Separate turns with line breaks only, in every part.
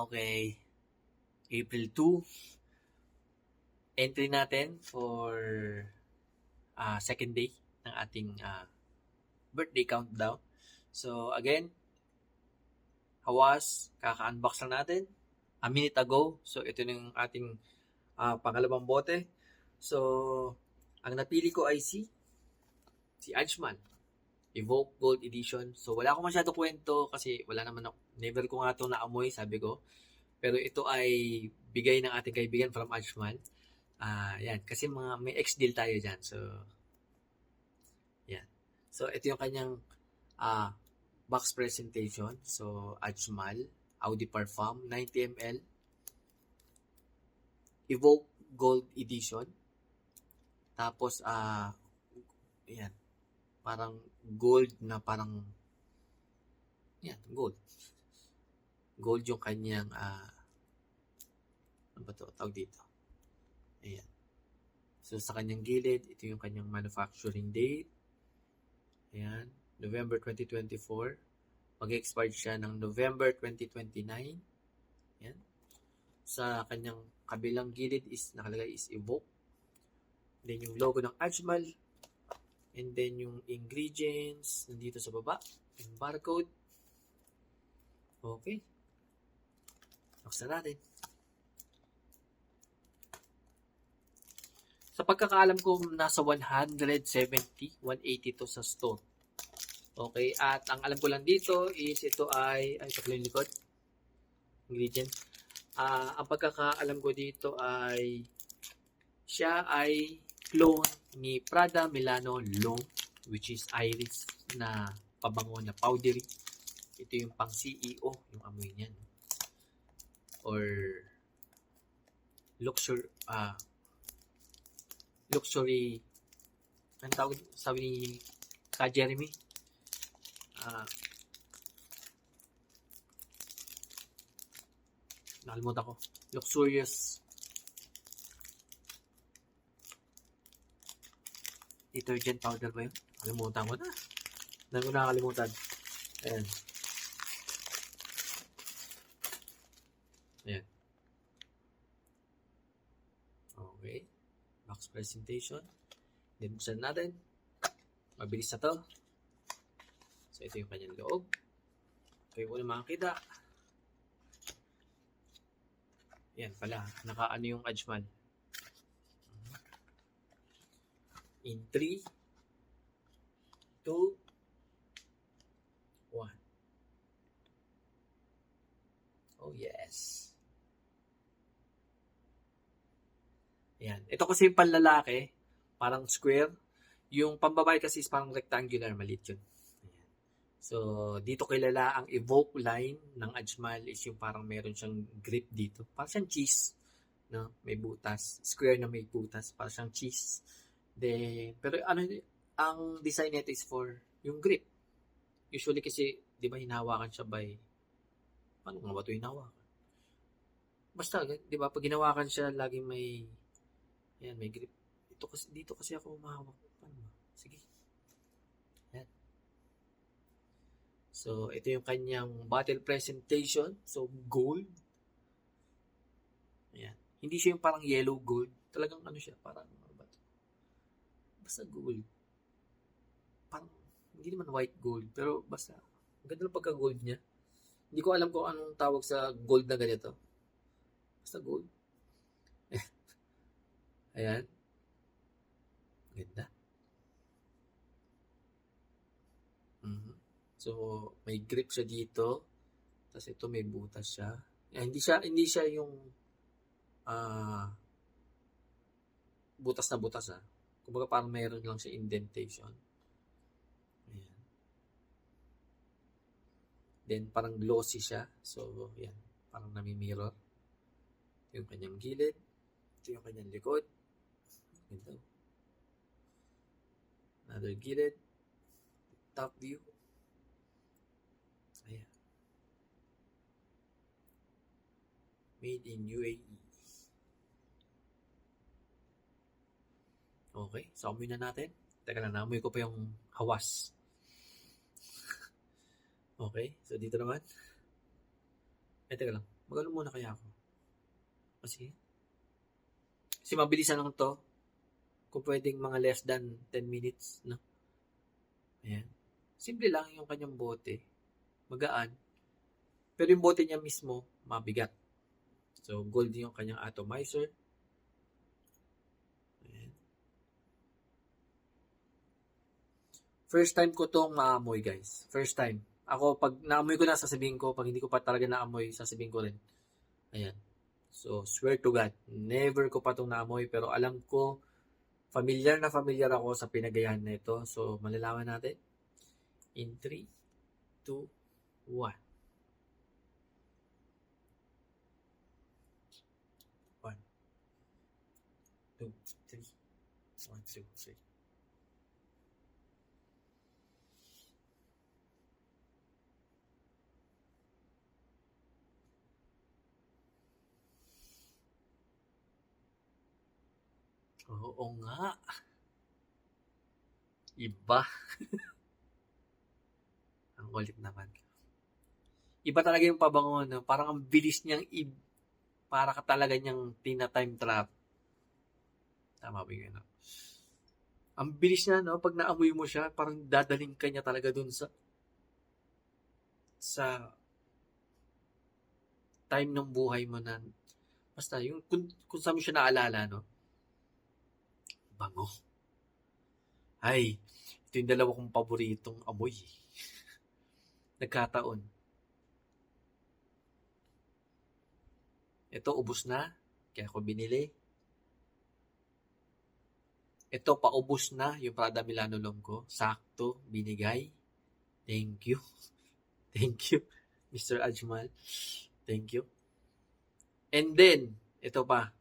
Okay, April 2, entry natin for second day ng ating birthday countdown. So again, Hawas, kaka-unbox lang natin a minute ago. So ito na yung ating pangalawang bote. So ang napili ko ay si Ajman Evoke Gold Edition. So wala akong masyado kwento kasi wala naman ako, never ko nga ito naamoy, sabi ko. Pero ito ay bigay ng ating kaibigan from Ajman. Yan, kasi may ex-deal tayo dyan. So, yan. So, ito yung kanyang box presentation. So, Ajmal, Audi Parfum, 90 ml. Evoke Gold Edition. Tapos, yan. Parang gold na parang, yan, gold. Gold yung kanyang, ano ba ito? Tawag dito. Ayan. So, sa kanyang gilid, ito yung kanyang manufacturing date. Ayan. November 2024. Mag-expired siya ng November 2029. Ayan. Sa kanyang kabilang gilid is nakalagay is Evoke. Then yung logo ng Ajmal. And then yung ingredients nandito sa baba. Yung barcode. Okay. Buksan natin. Sa pagkakaalam ko, nasa 170, 180 to sa store. Okay, at ang alam ko lang dito is ito ay ito yung likod. Ingredient. Ang pagkakaalam ko dito ay siya ay clone ni Prada Milano Long, which is Iris na pabango na powdery. Ito yung pang CEO, yung amoy niyan. Or luxury, ang tawag, sabi ni Ka Jeremy, nakalimutan ko, luxurious detergent powder ba yun? Nakalimutan ko na. Dami ko nakakalimutan. Ayan. Ayan. Okay. Box presentation. Then, buksan natin. Mabilis na to. So, ito yung kanyang loob. Okay, kung na makakita. Yan pala. Nakaano yung Ajmal. In 3, 2, 1. Oh, yes. Yan. Ito kasi yung panlalaki, parang square. Yung pambabae kasi is parang rectangular, maliit yun. Ayan. So, dito kilala ang Evoke line ng Ajmal is yung parang meron siyang grip dito. Parang siyang cheese. No? May butas. Square na may butas. Parang siyang cheese. Pero ang design nito is for yung grip. Usually kasi, di ba, hinahawakan siya by, paano nga ba ito hinahawakan? Basta, di ba, pag hinahawakan siya, laging may, ayan, may grip. Dito kasi ako mahawak. Paano ba? Sige. Ayan. So, ito yung kanyang bottle presentation. So, gold. Ayan. Hindi siya yung parang yellow gold. Talagang ano siya, parang ano ba ito? Basta gold. Parang, hindi naman white gold. Pero basta, ganda ng pagka-gold niya. Hindi ko alam kung anong tawag sa gold na ganito. Basta gold. Ayan. Ganda. So, may grip siya dito. Tapos ito may butas siya. Hindi siya yung butas na butas ha. Kumbaga parang mayroon lang siya indentation. Ayan. Then parang glossy siya. So, yan. Parang nami-mirror. Ito yung kanyang gilid. Ito yung kanyang likod. Ito. Another gilid. Top view. Ayan. Made in UAE. Okay. So, amoy na natin. Teka lang, naamoy ko pa yung Hawas. Okay. So, dito naman. Teka lang. Magano muna kaya ako. Kasi mabilisan lang to. Kung pwedeng mga less than 10 minutes, no? Ayan. Simple lang yung kanyang bote. Magaan. Pero yung bote niya mismo, mabigat. So, gold yung kanyang atomizer. Ayan. First time ko tong maamoy, guys. First time. Ako, pag naamoy ko na, sasabihin ko. Pag hindi ko pa talaga naamoy, sasabihin ko rin. Ayan. So, swear to God, never ko pa itong naamoy, pero alam ko, familiar ako sa pinagayahan na ito. So, malalaman natin. In 3, 2, 1. 1, 2, 3. 1, 2, 3. Oo nga. Iba. Ang ulit naman. Iba talaga yung pabango, no? Parang ang bilis niyang para ka talaga niyang tina-time trap. Tama ba yun? No? Ang bilis niya, no? Pag naamoy mo siya, parang dadaling ka niya talaga dun sa time ng buhay mo na basta yung kung saan mo siya naalala, no? Bango. Ay, ito yung dalawa kong paboritong amoy. Nagkataon. Ito, ubos na. Kaya ako binili. Ito, paubos na yung Prada Milano Long ko. Sakto, binigay. Thank you. Thank you, Mr. Ajmal. Thank you. And then, ito pa.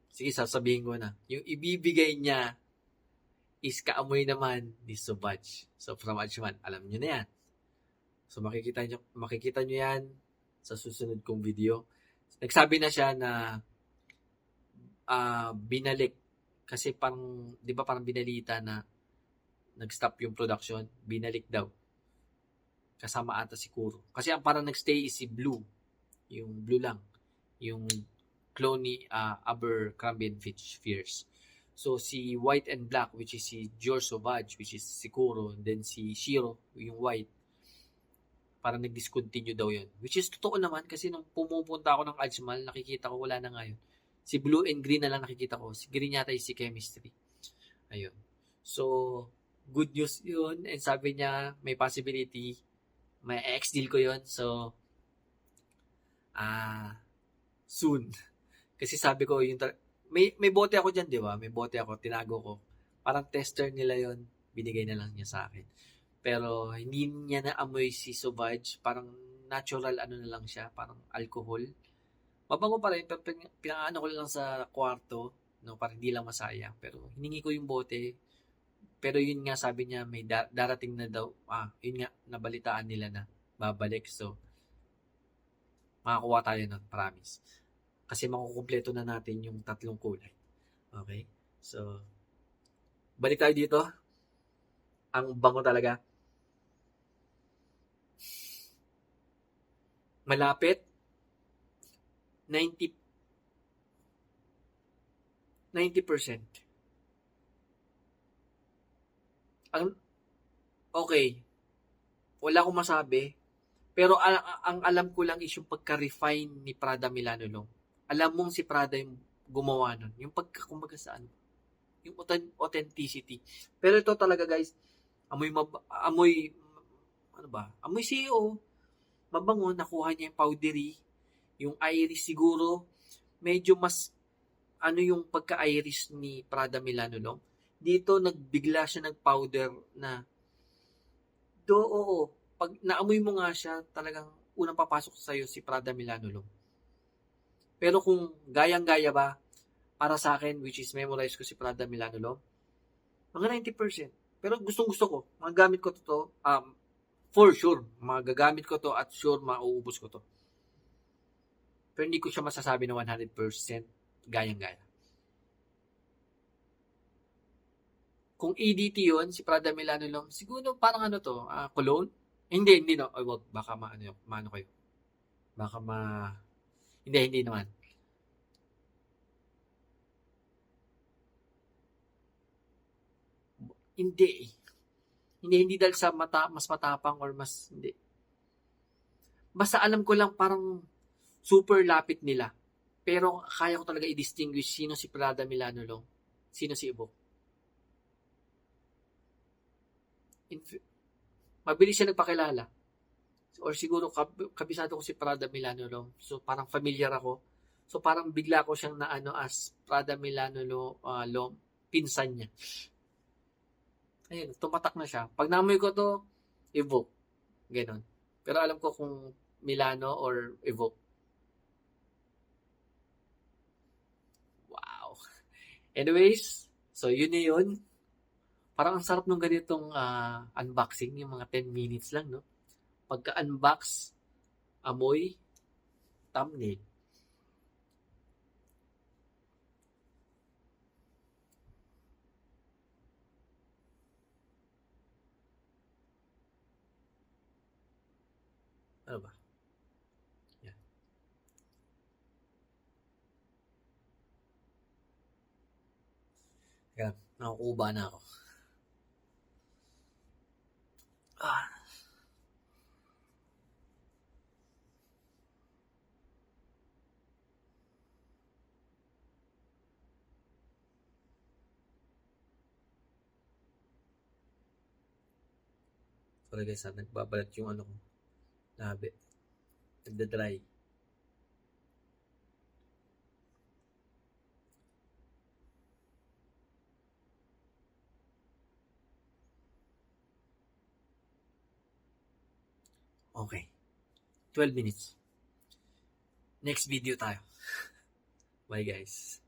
Sige, sasabihin ko na. Yung ibibigay niya is kaamoy naman ni Sauvage. So, from Ajmal, alam niyo na yan. So, makikita nyo yan sa susunod kong video. Nagsabi na siya na binalik. Kasi parang, di ba parang binalita na nag-stop yung production. Binalik daw. Kasama ata si Kuro. Kasi ang parang nagstay is si Blue. Yung Blue lang. Yung clone ni Abercrombie & Fitch. So, si White and Black, which is si George Sauvage, which is si Kuro, and then si Shiro, yung White, parang nag-discontinue daw yun. Which is totoo naman kasi nung pumupunta ako ng Ajmal, nakikita ko wala na ngayon. Si Blue and Green na lang nakikita ko. Si Green yata is si Chemistry. Ayun. So, good news yun. And sabi niya, may possibility, may ex-deal ko yun. So, soon. Kasi sabi ko, may bote ako dyan, di ba? May bote ako, tinago ko. Parang tester nila yon, binigay na lang niya sa akin. Pero hindi niya naamoy si Sauvage, parang natural ano na lang siya, parang alcohol. Mabango pa rin, pero pinaano ko lang sa kwarto, no, para hindi lang masayang. Pero hiningi ko yung bote. Pero yun nga, sabi niya, may darating na daw. Yun nga, nabalitaan nila na babalik. So, makakuha tayo nun, promise. Kasi makukumpleto na natin yung 3 kulay. Okay? So, balik tayo dito. Ang bango talaga. Malapit. 90%. Okay. Wala akong masabi. Pero ang alam ko lang is yung pagka-refine ni Prada Milano Long. Alam mong si Prada yung gumawa nun. Yung kumbaga sa ano. Yung authenticity. Pero ito talaga guys, amoy CEO. Mabango, nakuha niya yung powdery. Yung iris siguro, medyo mas yung pagka-iris ni Prada Milano Long. Dito, nagbigla siya ng powder na oo. Pag naamoy mo nga siya, talagang unang papasok sa'yo si Prada Milano Long. Pero kung gayang-gaya ba, para sa akin, which is memorize ko si Prada Milano Long, mga 90%. Pero gustong-gusto ko. Magagamit ko to, for sure. Magagamit ko to at sure mauubos ko to. Pero hindi ko siya masasabi na 100% gayang-gaya. Kung EDT yun, si Prada Milano Long, siguro parang cologne? Hindi, no. Wag, baka maano kayo. Baka hindi naman. Hindi eh. Hindi dahil sa mas matapang or mas hindi. Basta alam ko lang parang super lapit nila. Pero kaya ko talaga i-distinguish sino si Prada Milano Long, sino si Evoke. Mabilis siya nagpakilala. Or siguro kabisado ko si Prada Milano Long. So parang familiar ako. So parang bigla ko siyang naano as Prada Milano Long, pinsan niya. Ayun, tumatak na siya. Pag namoy ko to, Evoke. Ganon. Pero alam ko kung Milano or Evoke. Wow. Anyways, so yun na yun. Parang ang sarap nung ganitong unboxing, yung mga 10 minutes lang, no? Pagka-unbox, amoy, thumbnail. Ano ba? Yan. Yan. Nakukuba na ako. Ah. Sorry guys, nagbabalat yung ano ko. Labi. Nagda-dry. Okay. 12 minutes. Next video tayo. Bye guys.